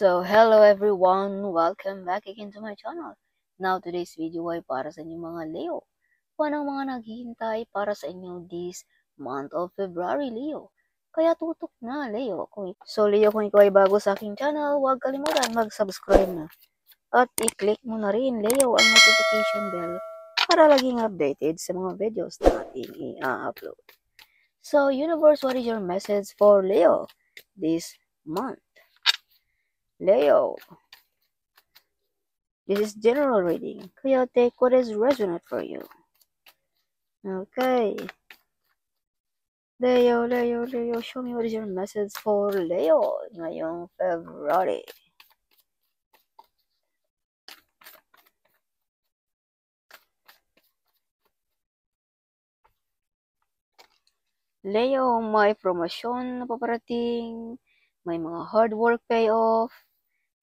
So, hello everyone! Welcome back again to my channel. Now, today's video ay para sa inyong mga Leo. Kung anong mga naghihintay para sa inyo this month of February, Leo. Kaya tutok na, Leo. So, Leo, kung ikaw ay bago sa aking channel, huwag kalimutan mag-subscribe na. At i-click mo na rin, Leo, ang notification bell para laging updated sa mga videos na ating i-upload. So, universe, what is your message for Leo this month? Leo, this is general reading. Kaya take what is resonant for you. Okay. Leo, show me what is your message for Leo ngayong February. Leo, may promosyon na paparating, may mga hard work payoff,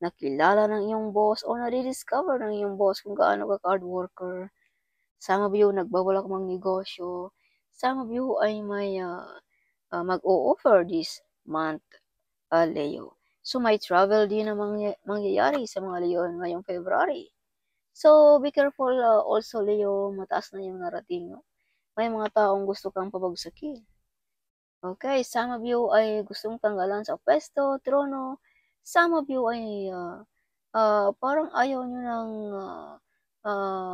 nakilala ng iyong boss o nadi-discover ng iyong boss kung gaano ka hard worker. Some of you nagbawala mang negosyo. Some of you ay may mag-o-offer this month, Leo. So may travel din na mangyayari sa mga Leo ngayong February. So be careful also, Leo, mataas na yung narating. No? May mga taong gusto kang pabagsakin. Okay, some of you ay gustong tanggalan sa pwesto, trono. Some of you ay parang ayaw nyo ng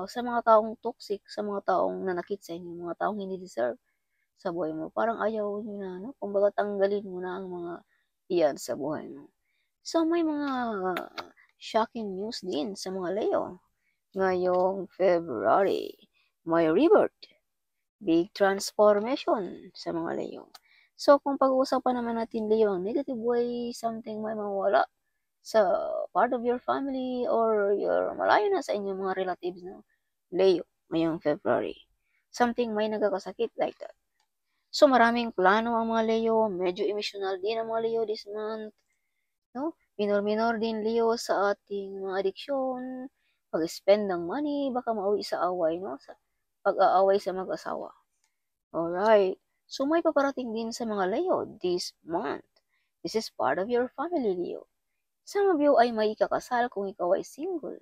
sa mga taong toxic, sa mga taong nanakit sa inyo, mga taong hindi deserve sa buhay mo. Parang ayaw nyo na, no? Kumbaga tanggalin mo na ang mga iyan sa buhay mo. So may mga shocking news din sa mga Leo. Ngayong February, may rebirth, big transformation sa mga Leo. So kung pag-uusapan naman natin, Leo, ang negative way, something may mawala sa part of your family or your malayo na sa inyong mga relatives, no? Leo, ngayong February. Something may nagkakasakit like that. So maraming plano ang mga Leo, medyo emotional din ang mga Leo this month. No? Minor-minor din, Leo, sa ating mga adiksyon, pag-spend ng money, baka mauwi sa away, no? Sa pag-aaway sa mag-asawa. Alright. So may paparating din sa mga Leo this month. This is part of your family, Leo. Some of you ay may ikakasal kung ikaw ay single.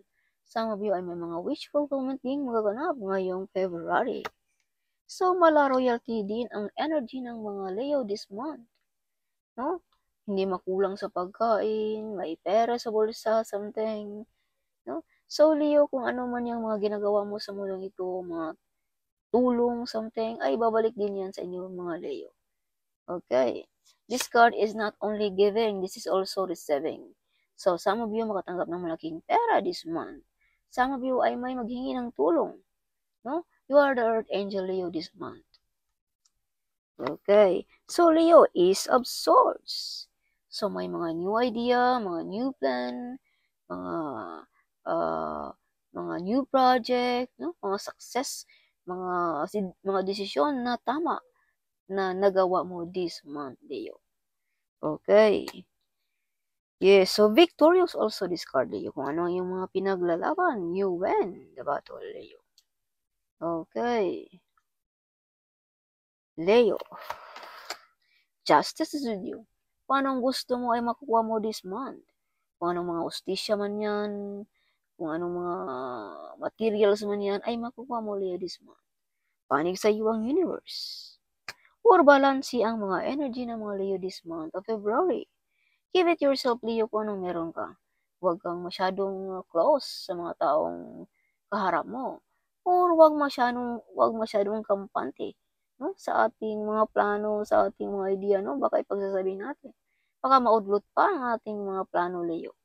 Some of you ay may mga wish fulfillment din magaganap ngayong February. So, mala royalty din ang energy ng mga Leo this month. No? Hindi makulang sa pagkain, may pera sa bulsa, something. No? So, Leo, kung ano man yung mga ginagawa mo sa mundong ito, mga tulong, something, ay babalik din yan sa inyo, mga Leo. Okay. This card is not only giving, this is also receiving. So, some of you makatanggap ng malaking pera this month. Some of you ay may maghingi ng tulong. No? You are the Earth Angel, Leo, this month. Okay. So, Leo is of Swords. So, may mga new idea, mga new plan, mga new project, no? Mga success, mga desisyon na tama na nagawa mo this month, Leo. Okay. Yes, so victorious also this card, Leo. Kung ano yung mga pinaglalaban, you win the battle, Leo. Okay. Leo. Justice is with you. Kung anong gusto mo ay makukuha mo this month. Kung anong mga ustisya man yan, kung anong mga materials man yan, ay makukuha mo, Leo, this month. Panig sa iyo ang universe. Or balansi ang mga energy ng mga Leo this month of February. Give it yourself, Leo, kung anong meron ka. Huwag kang masyadong close sa mga taong kaharap mo. Or huwag masyadong kampante, no? Sa ating mga plano, sa ating mga idea, no? Baka ipagsasabihin natin. Baka maudlot pa ang ating mga plano, Leo.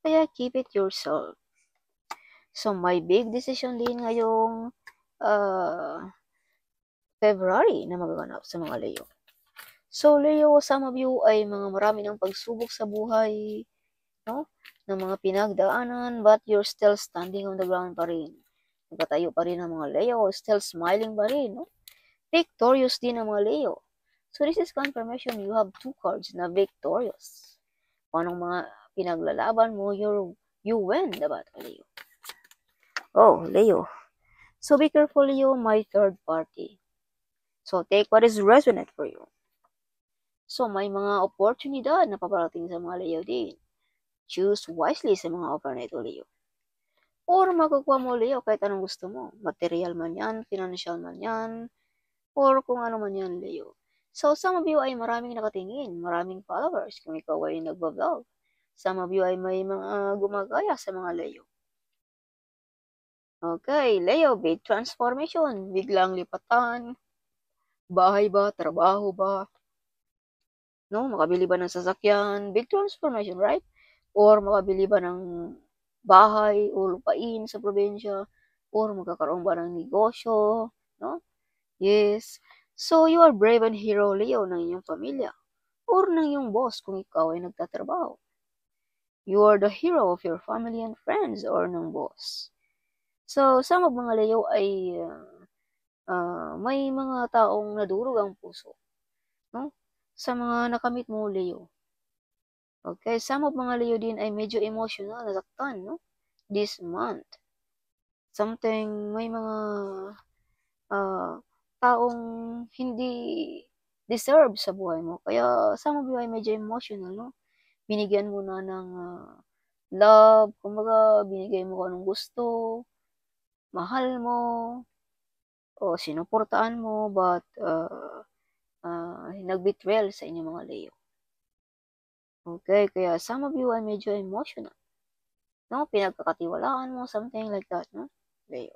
Kaya keep it yourself. So, may big decision din ngayong February na magaganap sa mga Leo. So, Leo, some of you ay marami ng pagsubok sa buhay, no? Ng mga pinagdaanan, but you're still standing on the ground pa rin. Nagkatayo pa rin ang mga Leo, still smiling pa rin, no? Victorious din ang mga Leo. So, this is confirmation you have two cards na victorious. Kung anong mga pinaglalaban mo, you win the battle, Leo. Oh, Leo. So, be careful, Leo, my third party. So, take what is resonant for you. So, may mga oportunidad na paparating sa mga Leo din. Choose wisely sa mga offer na ito, Leo. Or makukuha mo, Leo, kahit anong gusto mo. Material man yan, financial man yan, or kung ano man yan, Leo. So, some of you ay maraming nakatingin, maraming followers kung ikaw ay nagbablog. Some of you ay may mga gumagaya sa mga Leo. Okay, Leo, big transformation, biglang lipatan, bahay ba, trabaho ba, no? Makabili ba ng sasakyan, big transformation, right? Or makabili ba ng bahay o lupain sa probinsya, or magkakaroon ba ng negosyo, no? Yes. So, you are brave and hero, Leo, ng inyong pamilya, or ng iyong boss kung ikaw ay nagtatrabaho. You are the hero of your family and friends, or ng boss. So, some of mga Leo ay may mga taong nadurog ang puso, no? Sa mga nakamit mo, Leo. Okay, some of mga Leo din ay medyo emotional, nasaktan, no? This month. Something, may mga taong hindi deserve sa buhay mo. Kaya some of you ay medyo emotional, no? Binigyan mo na ng love, kumbaga binigay mo kung anong gusto, mahal mo, o sinuportaan mo, but nag-betrayal sa inyong mga Leo. Okay, kaya some of you ay medyo emotional. No? Pinagkakatiwalaan mo, something like that, no? Leo.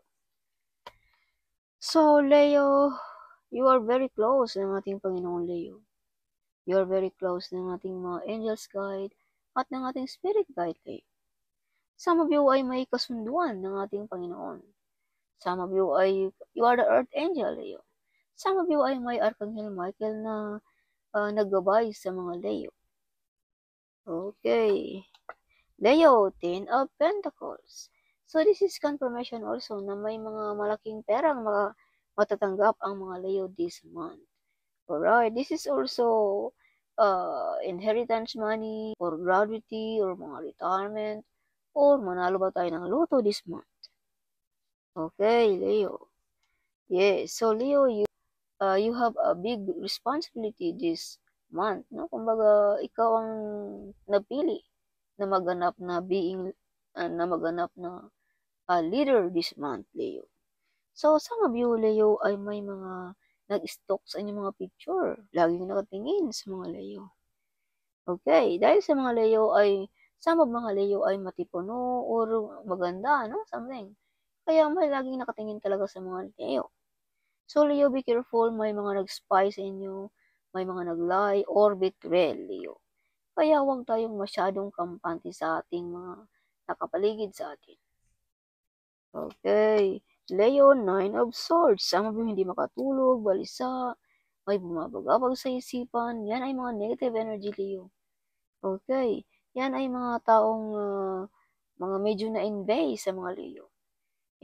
So, Leo, you are very close ng ating Panginoon, Leo. You are very close ng ating mga angels guide at ng ating spirit guide, Leo. Some of you ay may kasunduan ng ating Panginoon. Some of you ay, you are the earth angel, Leo. Some of you ay may Archangel Michael na naggabay sa mga Leo. Okay. Leo, 10 of Pentacles. So, this is confirmation also na may mga malaking perang matatanggap ang mga Leo this month. Alright, this is also inheritance money, or gratuity, or mga retirement, or manalo ba tayo ng loto this month. Okay, Leo. Yes, so Leo, you have a big responsibility this month, no? Kumbaga, ikaw ang napili na maganap na leader this month, Leo. So, some of you, Leo, ay may mga nag-stalk sa inyong mga picture. Laging nakatingin sa mga Leo. Okay, dahil sa mga Leo ay, some of mga Leo ay matipuno or maganda, no? Something. Kaya may laging nakatingin talaga sa mga Leo. So, Leo, be careful. May mga nag-spy sa inyo, may mga nag-lie or betray, Leo. Kaya huwag tayong masyadong kampante sa ating mga nakapaligid sa atin. Okay. Leo, 9 of Swords. Some of you hindi makatulog, balisa, may bumabagabag sa isipan. Yan ay mga negative energy, Leo. Okay. Yan ay mga taong mga medyo na-invade sa mga Leo.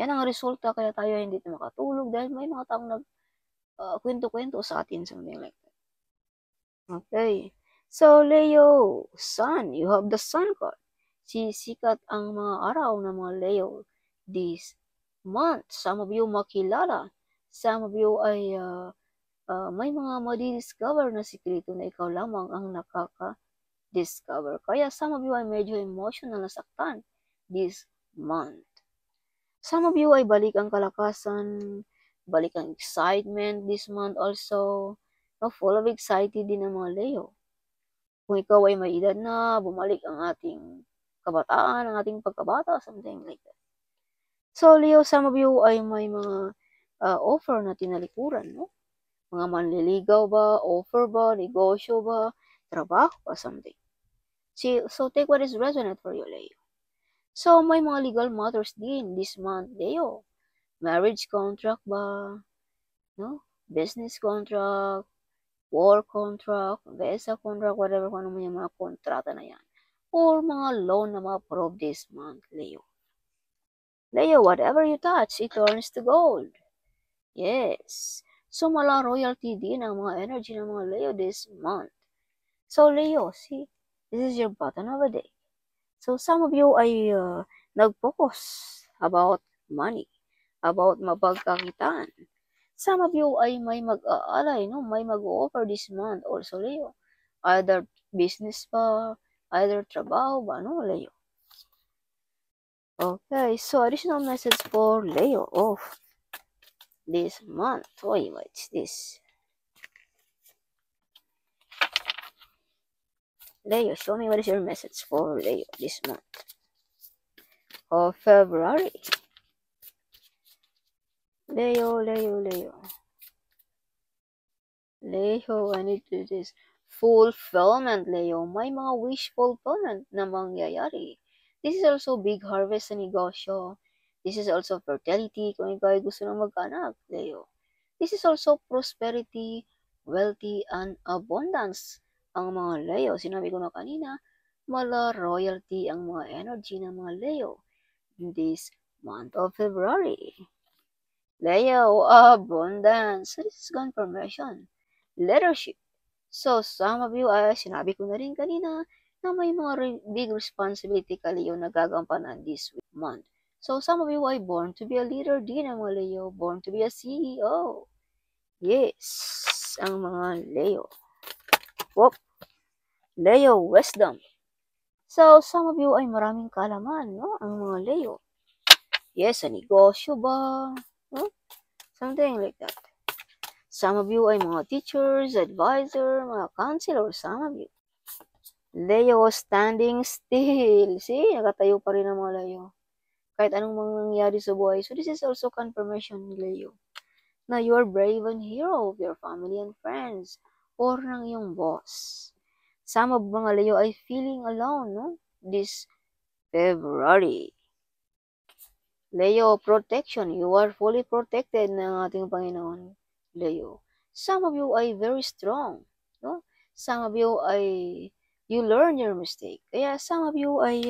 Yan ang resulta kaya tayo hindi na makatulog dahil may mga taong kwento-kwento sa atin, something like that. Okay. So, Leo, Sun, you have the Sun card. Sisikat ang mga araw ng mga Leo this month. Some of you makilala. Some of you ay may mga madidiscover na sikreto na ikaw lamang ang nakaka-discover. Kaya some of you ay medyo emotional na saktan this month. Some of you ay balik ang kalakasan, balik ang excitement this month also. No, full of excited din ang mga Leo. Kung ikaw ay may edad na, bumalik ang ating kabataan, ang ating pagkabata, something like that. So, Leo, some of you ay may mga offer na tinalikuran, no? Mga manliligaw ba, offer ba, negosyo ba, trabaho ba, something. So, take what is resonant for you, Leo. So, may mga legal matters din this month, Leo. Marriage contract ba, no? Business contract, war contract, visa contract, whatever kung ano man yung mga kontrata na yan. Or mga loan na ma-approve this month, Leo. Leo, whatever you touch, it turns to gold. Yes. So, mala royalty din ang mga energy ng mga Leo this month. So, Leo, see, this is your button of the day. So, some of you ay nag-focus about money, about mapagkakitaan. Some of you ay may mag-aalay, no? May mag-offer this month also, Leo. Either business pa, Either trabaho ba, no, Leo? Okay, so additional message for Leo of this month. Oy, what's this? Leo, show me what is your message for Leo this month of February. Leo, I need to do this. Fulfillment, Leo. May mga wish fulfillment na mangyayari. This is also big harvest sa negosyo. This is also fertility kung ikaw ay gusto ng mag-anak, Leo. This is also prosperity, wealthy, and abundance. Ang mga Leo, sinabi ko na kanina, mala royalty ang mga energy ng mga Leo in this month of February. Leo, abundance. So this is confirmation. Leadership. So some of you, sinabi ko na rin kanina, na may mga big responsibility ka, Leo, na gagampanan this month. So some of you are born to be a leader din, ang mga Leo, born to be a CEO. Yes, ang mga Leo. Whoop. Leo, wisdom. So some of you ay maraming kaalaman, no? Ang mga Leo. Yes, sa negosyo ba? No? Something like that. Some of you ay mga teachers, advisor, mga counselor, some of you. Leo, standing still. See, nakatayo pa rin ang mga Leo. Kahit anong mangyayari sa buhay. So this is also confirmation, Leo, na you are brave and hero of your family and friends or ng iyong boss. Some of mga Leo ay feeling alone, no? This February. Leo, protection. You are fully protected ng ating Panginoon, Leo. Some of you ay very strong, no? Some of you ay you learn your mistake. Kaya some of you ay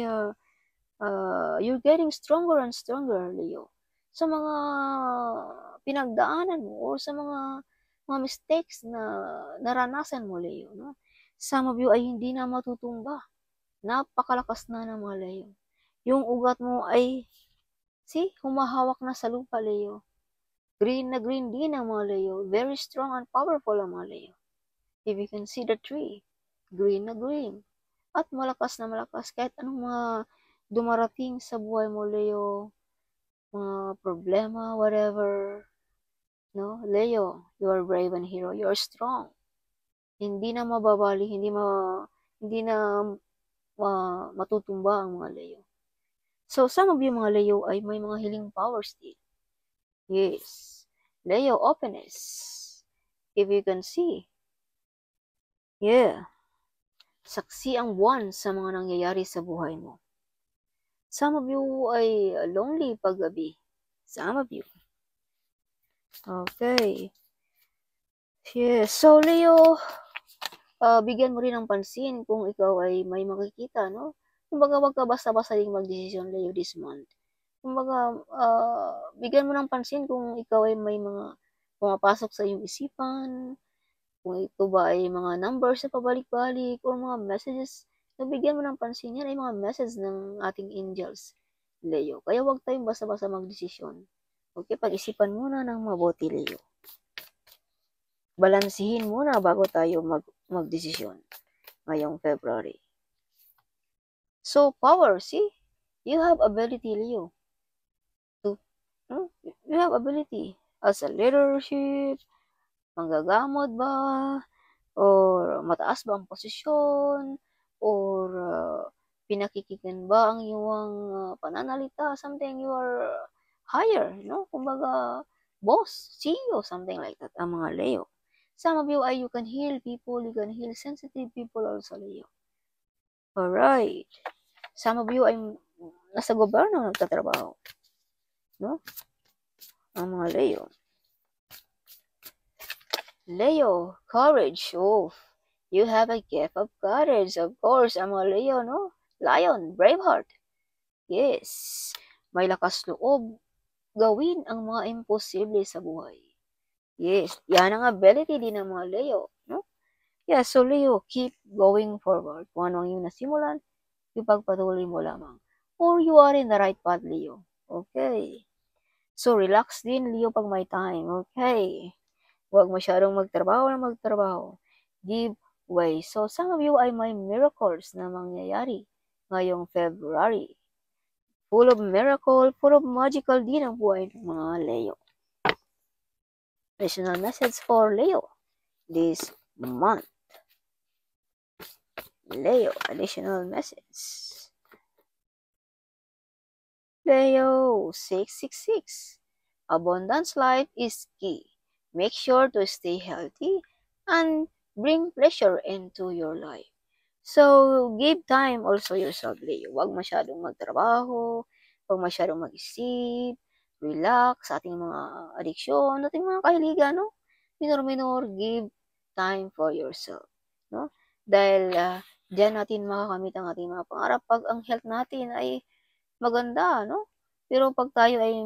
you're getting stronger and stronger, Leo. Sa mga pinagdaanan mo or sa mga mistakes na naranasan mo, Leo, no? Some of you ay hindi na matutumba. Napakalakas na ng mga Leo. Yung ugat mo ay humahawak na sa lupa, Leo. Green na green din ang mga Leo. Very strong and powerful ang mga Leo. If you can see the tree, green na green. At malakas na malakas kahit anong mga dumarating sa buhay mo, Leo. Mga problema, whatever. No, Leo, you are brave and hero. You are strong. Hindi na mababali, hindi na matutumba ang mga Leo. So, some of you mga Leo ay may mga healing powers din. Yes. Leo, openness. If you can see. Yeah. Saksi ang buwan sa mga nangyayari sa buhay mo. Some of you ay lonely paggabi. Some of you. Okay. Yeah. So, Leo, bigyan mo rin ng pansin kung ikaw ay may makikita, no? Kumbaga, wag ka basta-basta din mag-desisyon, Leo, this month. Kumbaga, bigyan mo ng pansin kung ikaw ay may mga pumapasok sa iyong isipan, kung ito ba ay mga numbers na pabalik-balik or mga messages, nabigyan mo ng pansin yan ay mga message ng ating angels, Leo. Kaya huwag tayong basta-basta magdesisyon. Okay, pag-isipan muna ng mabuti, Leo. Balansihin muna bago tayo magdesisyon ngayong February. So, power, see? You have ability, Leo. You have ability as a leadership, manggagamot ba, or mataas ba ang posisyon, or pinakikigan ba ang iyong pananalita, something you are higher, no? Kumbaga, boss, CEO, something like that, ang mga Leo. Some of you you can heal people, you can heal sensitive people also, Leo. Alright. Some of you ay nasa gobyerno nagtatrabaho, no? Ang mga Leo. Leo, courage. Oh, you have a gift of courage, of course. Ang mga Leo, no? Lion, braveheart. Yes. May lakas loob. Gawin ang mga imposible sa buhay. Yes. Yan ang ability din ng mga Leo, no? Yeah, so Leo, keep going forward. Kung ano ang iyong nasimulan, ipagpatuloy mo lamang. Or you are in the right path, Leo. Okay. So, relax din, Leo, pag may time. Okay. Huwag masyadong magtrabaho. Give way. So, some of you ay may miracles na mangyayari ngayong February. Full of miracle, full of magical din ang buhay ng mga Leo. Additional message for Leo this month. Leo, additional message. Leo 666. Abundance life is key. Make sure to stay healthy and bring pleasure into your life. So, give time also yourself, Leo. Huwag masyadong magtrabaho, huwag masyadong mag-isip, relax sa ating mga adiksyon, ating mga kahiligan, no? Minor, give time for yourself, no? Dahil diyan natin makakamit ang ating mga pangarap pag ang health natin ay maganda, no? Pero pag tayo ay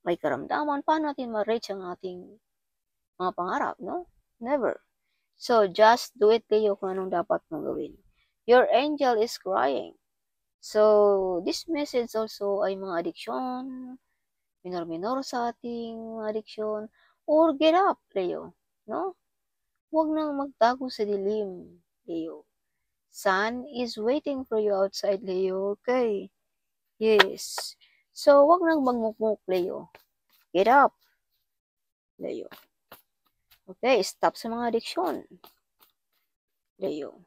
may karamdaman, paano natin ma-reach ang ating mga pangarap, no? Never. So, just do it, Leo, kung anong dapat mong gawin. Your angel is crying. So, this message also ay mga addiction, minor sa ating mga addiction, or get up, Leo, no? Huwag nang magtago sa dilim, Leo. Sun is waiting for you outside, Leo, okay? Yes. So, huwag nang magmukmuk, Leo. Get up, Leo. Okay, stop sa mga addiction. Leo.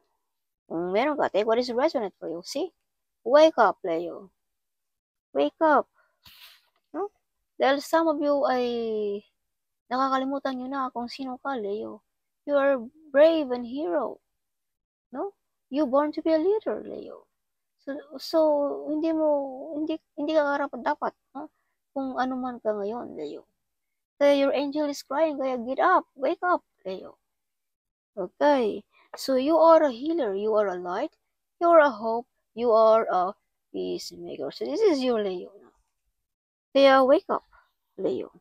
Kung meron ka, take what is resonant for you. See? Wake up, Leo. Wake up. No? Dahil some of you ay nakakalimutan nyo na kung sino ka, Leo. You are brave and hero. No? You born to be a leader, Leo. So hindi ka karapat dapat, no? Kung ano man ka ngayon, Leo. Kaya your angel is crying, kaya get up, wake up, Leo. Okay, so you are a healer, you are a light, you are a hope, you are a peacemaker. So this is your Leo. Kaya wake up, Leo.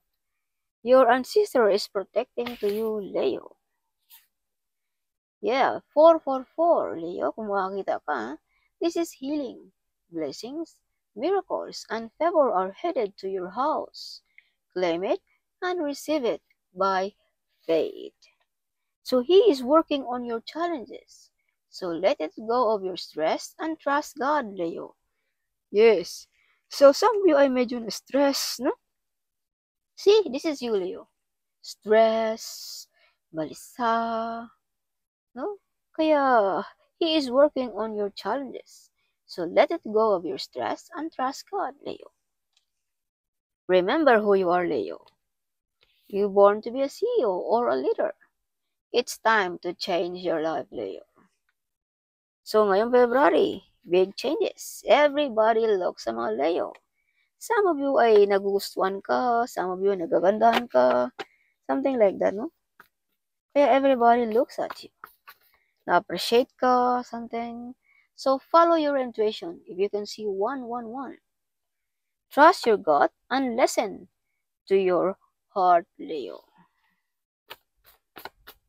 Your ancestor is protecting to you, Leo. Yeah, 444, Leo, kung makakita ka, this is healing, blessings, miracles, and favor are headed to your house. Claim it and receive it by faith. So he is working on your challenges. So let it go of your stress and trust God, Leo. Yes. So some of you ay medyo na-stress, no? See, this is you, Leo. Stress, balisa, no? Kaya he is working on your challenges. So let it go of your stress and trust God, Leo. Remember who you are, Leo. You're born to be a CEO or a leader. It's time to change your life, Leo. So, ngayong February, big changes. Everybody looks sa mga Leo. Some of you ay nagugustuhan ka, some of you ay nagagandahan ka, something like that, no? Kaya everybody looks at you. Na-appreciate ka, something. So, follow your intuition if you can see 111. Trust your gut and listen to your heart, Leo.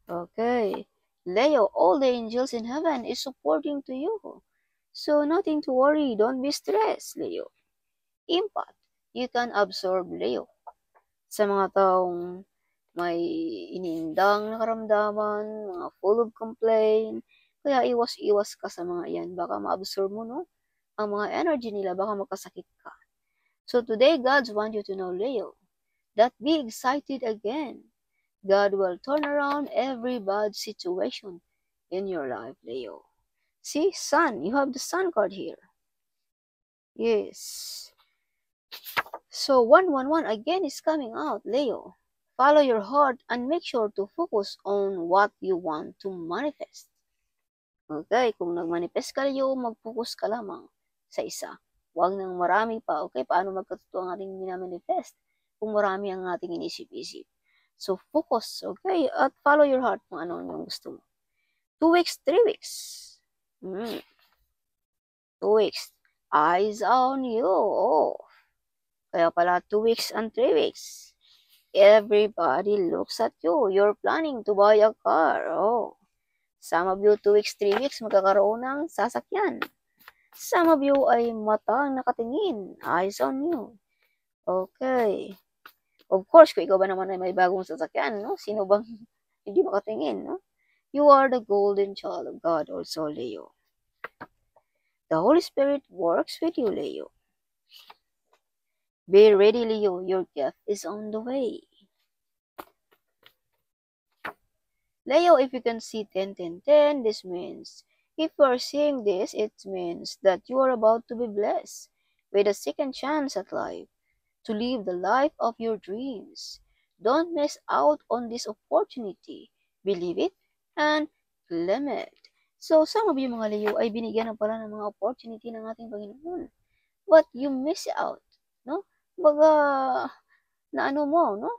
Okay. Leo, all the angels in heaven is supporting to you. So, nothing to worry. Don't be stressed, Leo. Impact. You can absorb, Leo. Sa mga taong may inindang nakaramdaman, mga full of complaint, kaya iwas-iwas ka sa mga yan. Baka ma-absorb mo, no? Ang mga energy nila, baka makasakit ka. So, today, God wants you to know, Leo, that be excited again. God will turn around every bad situation in your life, Leo. See, Sun, you have the Sun card here. Yes. So, 111 again is coming out, Leo. Follow your heart and make sure to focus on what you want to manifest. Okay, kung nag-manifest ka, Leo, mag-focus ka lamang sa isa. Huwag nang marami pa, okay? Paano magkatotoo ang ating minamanifest kung marami ang ating inisip-isip? So, focus, okay? At follow your heart kung ano yung gusto mo. 2 weeks, 3 weeks. 2 weeks. Eyes on you. Oh. Kaya pala 2 weeks and 3 weeks. Everybody looks at you. You're planning to buy a car. Oh. Some of you 2 weeks, 3 weeks magkakaroon ng sasakyan. Some of you ay matang nakatingin. Eyes on you. Okay. Of course, kung ikaw ba naman ay may bagong sasakyan, no? Sino bang hindi makatingin, no? You are the golden child of God also, Leo. The Holy Spirit works with you, Leo. Be ready, Leo. Your gift is on the way. Leo, if you can see 10, 10, 10, this means, if you are seeing this, it means that you are about to be blessed with a second chance at life, to live the life of your dreams. Don't miss out on this opportunity. Believe it and claim it. So, some of you mga Leo ay binigyan na pala ng mga opportunity ng ating Panginoon. But you miss out, no? Baga, na ano mo, no?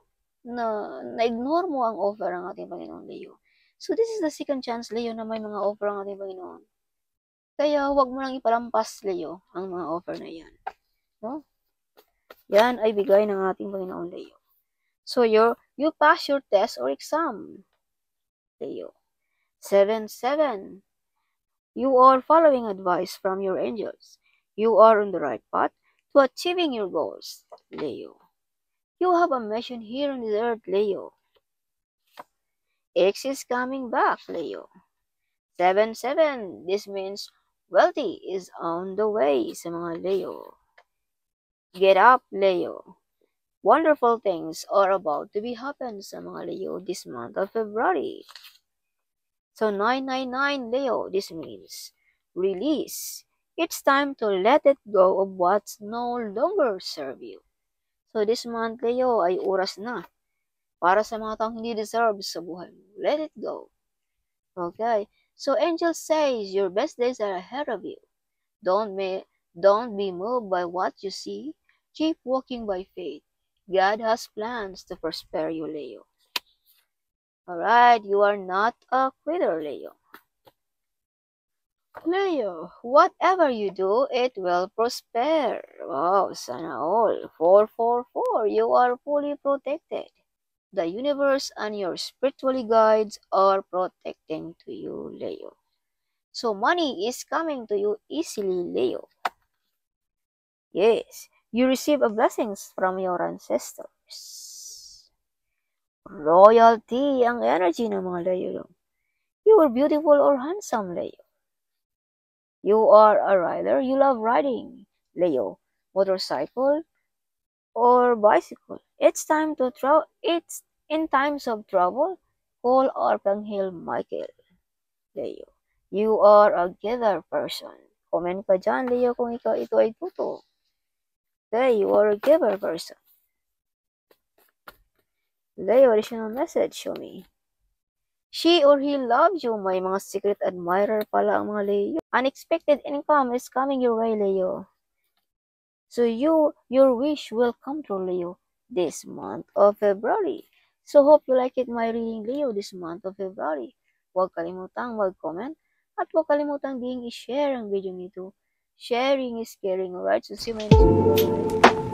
Na-ignore mo ang offer ng ating Panginoon, Leo. So, this is the second chance, Leo, na may mga offer ang ating Panginoon. Kaya, huwag mo lang ipalampas, Leo, ang mga offer na yan. No? Yan ay bigay ng ating Panginoon, Leo. So, you pass your test or exam, Leo. 7-7. You are following advice from your angels. You are on the right path to achieving your goals, Leo. You have a mission here on the earth, Leo. X is coming back, Leo. 7-7. This means wealthy is on the way sa mga Leo. Get up, Leo. Wonderful things are about to be happen sa mga Leo this month of February. So 999, Leo, this means release. It's time to let it go of what's no longer serve you. So this month, Leo, ay oras na para sa mga taong hindi deserve sa buhay mo. Let it go. Okay? So angel says your best days are ahead of you. Don't be moved by what you see. Keep walking by faith. God has plans to prosper you, Leo. Alright, you are not a quitter, Leo. Leo, whatever you do, it will prosper. Wow, sana all. 444, you are fully protected. The universe and your spiritual guides are protecting to you, Leo. So money is coming to you easily, Leo. Yes, you receive a blessings from your ancestors. Royalty ang energy ng mga Leo. You are beautiful or handsome, Leo. You are a rider. You love riding, Leo. Motorcycle or bicycle. It's in times of trouble. Call Archangel Michael, Leo. You are a giver person. Comment ka dyan, Leo, kung ito ay totoo. Okay, you are a giver person. Leo, additional message, show me. She or he loves you. May mga secret admirer pala ang mga Leo. Unexpected income is coming your way, Leo. So your wish will come true, Leo, this month of February. So hope you like it, my reading, Leo, this month of February. Huwag kalimutang mag-comment at huwag kalimutang i-share ang video nito. Sharing is caring, alright? So see you in my next video.